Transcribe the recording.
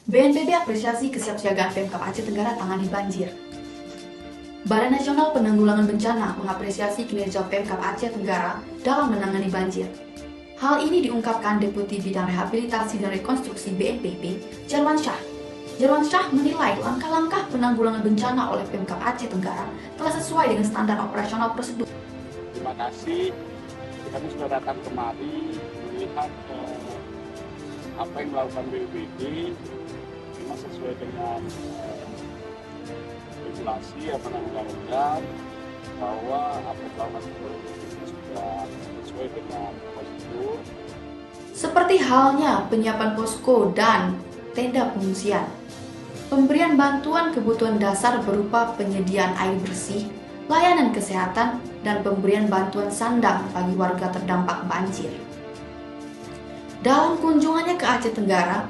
BNPB apresiasi kesiapsiagaan Pemkab Aceh Tenggara tangani banjir. Badan Nasional Penanggulangan Bencana mengapresiasi kinerja Pemkab Aceh Tenggara dalam menangani banjir. Hal ini diungkapkan Deputi Bidang Rehabilitasi dan Rekonstruksi BNPB, Jarwan Syah. Jarwan Syah menilai langkah-langkah penanggulangan bencana oleh Pemkab Aceh Tenggara telah sesuai dengan standar operasional prosedur. Terima kasih. Kami sudah datang kemari melihat apa yang dilakukan BPBD memang sesuai dengan regulasi atau undang-undang, bahwa apa yang dilakukan itu sudah sesuai dengan prosedur. Seperti halnya penyiapan posko dan tenda pengungsian, pemberian bantuan kebutuhan dasar berupa penyediaan air bersih, layanan kesehatan, dan pemberian bantuan sandang bagi warga terdampak banjir. Dalam kunjungannya ke Aceh Tenggara,